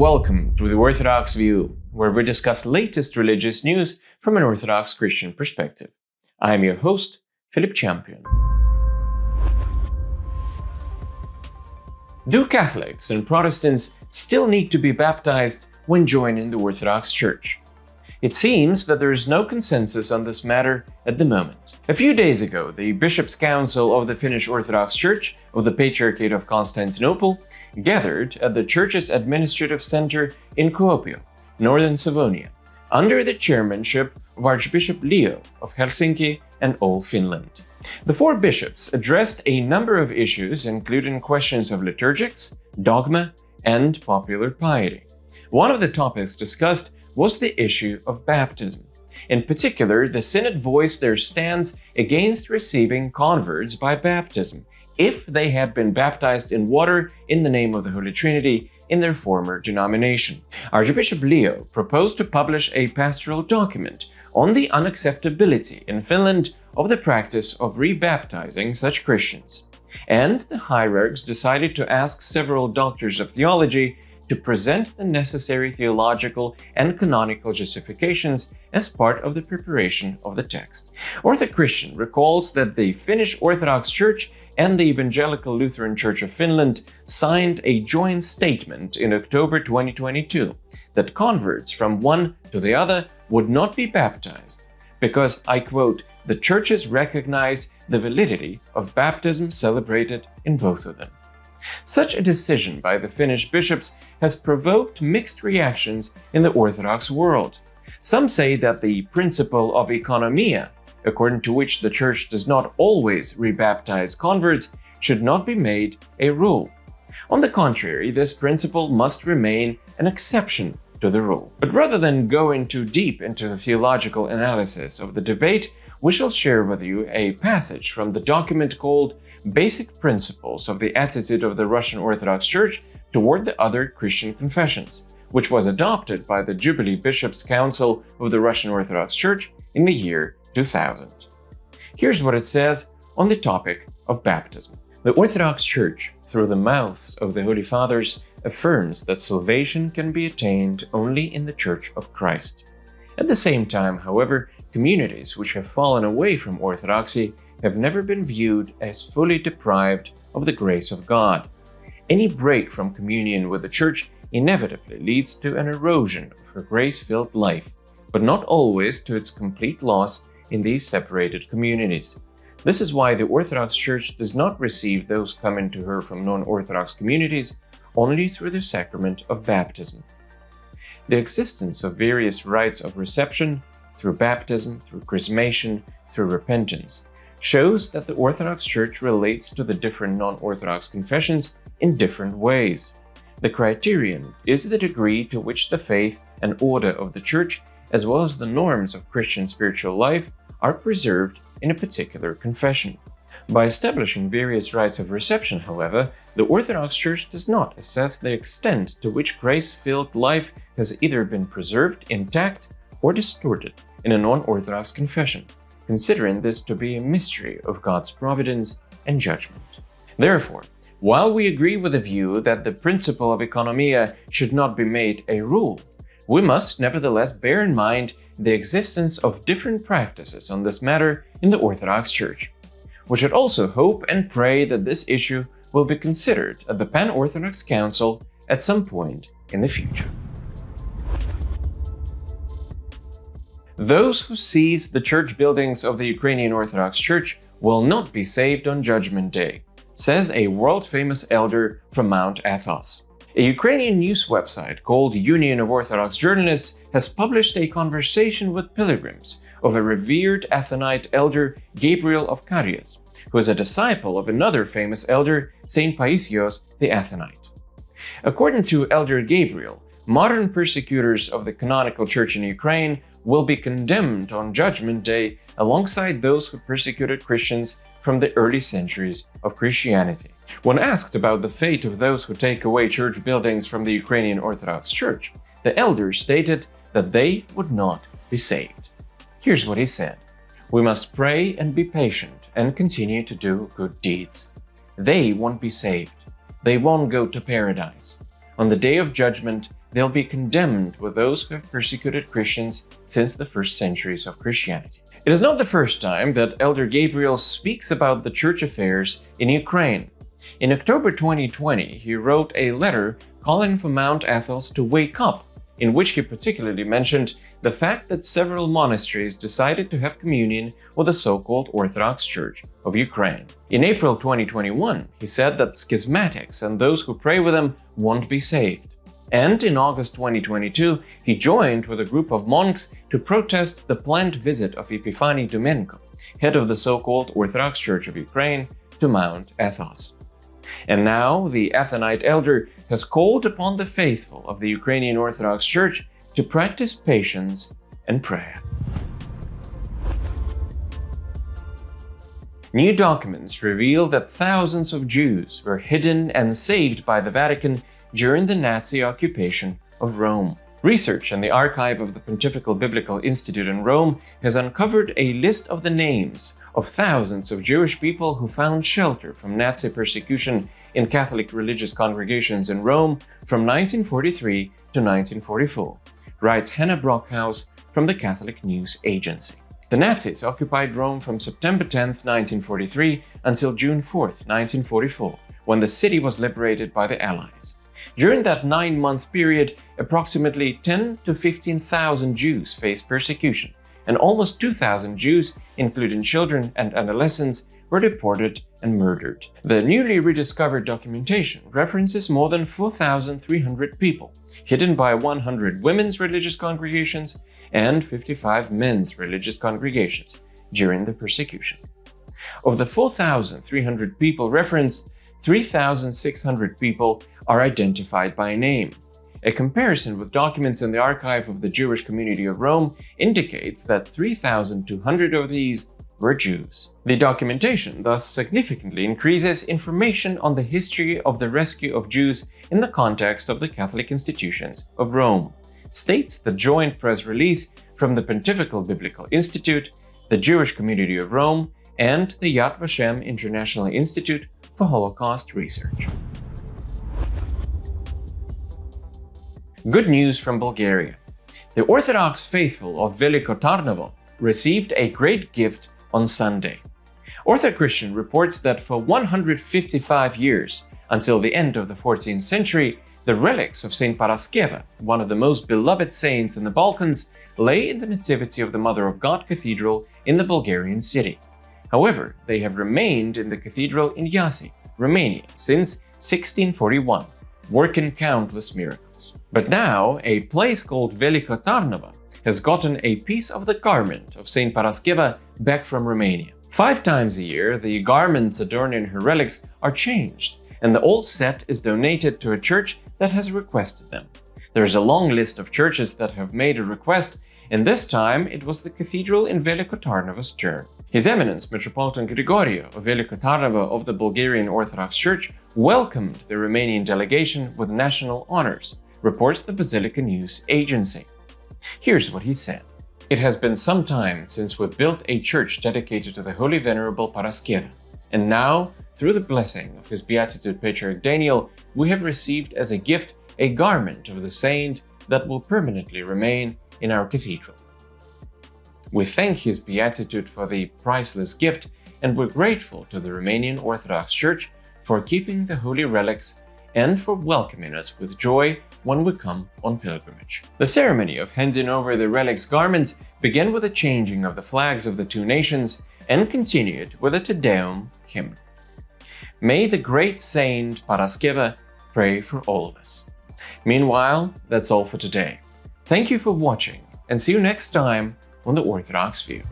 welcome to the Orthodox View, where we discuss latest religious news from an Orthodox Christian perspective. I am your host, Philip Champion. Do Catholics and Protestants still need to be baptized when joining the Orthodox Church? It seems that there is no consensus on this matter at the moment. A few days ago, the Bishops' Council of the Finnish Orthodox Church of the Patriarchate of Constantinople gathered at the Church's Administrative Center in Kuopio, northern Savonia, under the chairmanship of Archbishop Leo of Helsinki and all Finland. The four bishops addressed a number of issues, including questions of liturgics, dogma, and popular piety. One of the topics discussed was the issue of baptism. In particular, the Synod voiced their stance against receiving converts by baptism if they had been baptized in water in the name of the Holy Trinity in their former denomination. Archbishop Leo proposed to publish a pastoral document on the unacceptability in Finland of the practice of rebaptizing such Christians. And the hierarchs decided to ask several doctors of theology to present the necessary theological and canonical justifications as part of the preparation of the text. Ortho Christian recalls that the Finnish Orthodox Church and the Evangelical Lutheran Church of Finland signed a joint statement in October 2022 that converts from one to the other would not be baptized because, I quote, "the churches recognize the validity of baptism celebrated in both of them." Such a decision by the Finnish bishops has provoked mixed reactions in the Orthodox world. Some say that the principle of economia, according to which the Church does not always rebaptize converts, should not be made a rule. On the contrary, this principle must remain an exception to the rule. But rather than going too deep into the theological analysis of the debate, we shall share with you a passage from the document called Basic Principles of the Attitude of the Russian Orthodox Church toward the Other Christian Confessions, which was adopted by the Jubilee Bishops' Council of the Russian Orthodox Church in the year 2000. Here's what it says on the topic of baptism. The Orthodox Church, through the mouths of the Holy Fathers, affirms that salvation can be attained only in the Church of Christ. At the same time, however, communities which have fallen away from Orthodoxy have never been viewed as fully deprived of the grace of God. Any break from communion with the Church inevitably leads to an erosion of her grace-filled life, but not always to its complete loss in these separated communities. This is why the Orthodox Church does not receive those coming to her from non-Orthodox communities only through the sacrament of baptism. The existence of various rites of reception, through baptism, through chrismation, through repentance, shows that the Orthodox Church relates to the different non-Orthodox confessions in different ways. The criterion is the degree to which the faith and order of the Church, as well as the norms of Christian spiritual life, are preserved in a particular confession. By establishing various rites of reception, however, the Orthodox Church does not assess the extent to which grace-filled life has either been preserved intact or distorted in a non-Orthodox confession, considering this to be a mystery of God's providence and judgment. Therefore, while we agree with the view that the principle of economia should not be made a rule, we must nevertheless bear in mind the existence of different practices on this matter in the Orthodox Church. We should also hope and pray that this issue will be considered at the Pan-Orthodox Council at some point in the future. Those who seize the church buildings of the Ukrainian Orthodox Church will not be saved on Judgment Day, says a world-famous elder from Mount Athos. A Ukrainian news website called Union of Orthodox Journalists has published a conversation with pilgrims of a revered Athonite elder, Gabriel of Cathedral, who is a disciple of another famous elder, Saint Paisios the Athonite. According to Elder Gabriel, modern persecutors of the canonical church in Ukraine will be condemned on Judgment Day alongside those who persecuted Christians from the early centuries of Christianity. When asked about the fate of those who take away church buildings from the Ukrainian Orthodox Church, the elder stated that they would not be saved. Here's what he said: "We must pray and be patient and continue to do good deeds. They won't be saved. They won't go to paradise. On the day of judgment, they'll be condemned with those who have persecuted Christians since the first centuries of Christianity. It is not the first time that Elder Gabriel speaks about the church affairs in Ukraine. In October 2020, he wrote a letter calling for Mount Athos to wake up, in which he particularly mentioned the fact that several monasteries decided to have communion with the so-called Orthodox Church of Ukraine. In April 2021, he said that schismatics and those who pray with them won't be saved. And in August 2022, he joined with a group of monks to protest the planned visit of Epifani Dumenko, head of the so-called Orthodox Church of Ukraine, to Mount Athos. And now the Athonite elder has called upon the faithful of the Ukrainian Orthodox Church to practice patience and prayer. New documents reveal that thousands of Jews were hidden and saved by the Vatican during the Nazi occupation of Rome. Research in the archive of the Pontifical Biblical Institute in Rome has uncovered a list of the names of thousands of Jewish people who found shelter from Nazi persecution in Catholic religious congregations in Rome from 1943 to 1944, writes Hannah Brockhaus from the Catholic News Agency. The Nazis occupied Rome from September 10, 1943 until June 4, 1944, when the city was liberated by the Allies. During that 9-month period, approximately 10,000 to 15,000 Jews faced persecution, and almost 2,000 Jews, including children and adolescents, were deported and murdered. The newly rediscovered documentation references more than 4,300 people, hidden by 100 women's religious congregations and 55 men's religious congregations during the persecution. Of the 4,300 people referenced, 3,600 people are identified by name. A comparison with documents in the archive of the Jewish community of Rome indicates that 3,200 of these were Jews. The documentation thus significantly increases information on the history of the rescue of Jews in the context of the Catholic institutions of Rome, states the joint press release from the Pontifical Biblical Institute, the Jewish Community of Rome, and the Yad Vashem International Institute for Holocaust Research. Good news from Bulgaria. The Orthodox faithful of Veliko Tarnovo received a great gift on Sunday. Orthochristian reports that for 155 years, until the end of the 14th century, the relics of Saint Paraskeva, one of the most beloved saints in the Balkans, lay in the Nativity of the Mother of God Cathedral in the Bulgarian city. However, they have remained in the cathedral in Iași, Romania, since 1641, working countless miracles. But now, a place called Veliko Tarnovo has gotten a piece of the garment of Saint Paraskeva back from Romania. 5 times a year, the garments adorning her relics are changed, and the old set is donated to a church that has requested them. There's a long list of churches that have made a request, and this time it was the cathedral in Veliko Tarnovo's turn. His Eminence Metropolitan Grigorio of Veliko Tarnovo of the Bulgarian Orthodox Church welcomed the Romanian delegation with national honors, reports the Basilica News Agency. Here's what he said. It has been some time since we built a church dedicated to the Holy Venerable Paraskeva, and now, through the blessing of His Beatitude Patriarch Daniel, we have received as a gift a garment of the saint that will permanently remain in our cathedral. We thank His Beatitude for the priceless gift, and we're grateful to the Romanian Orthodox Church for keeping the holy relics and for welcoming us with joy when we come on pilgrimage. The ceremony of handing over the relics garments began with the changing of the flags of the two nations and continued with a Te Deum hymn. May the great saint Paraskeva pray for all of us. Meanwhile, that's all for today. Thank you for watching, and see you next time on the Orthodox View.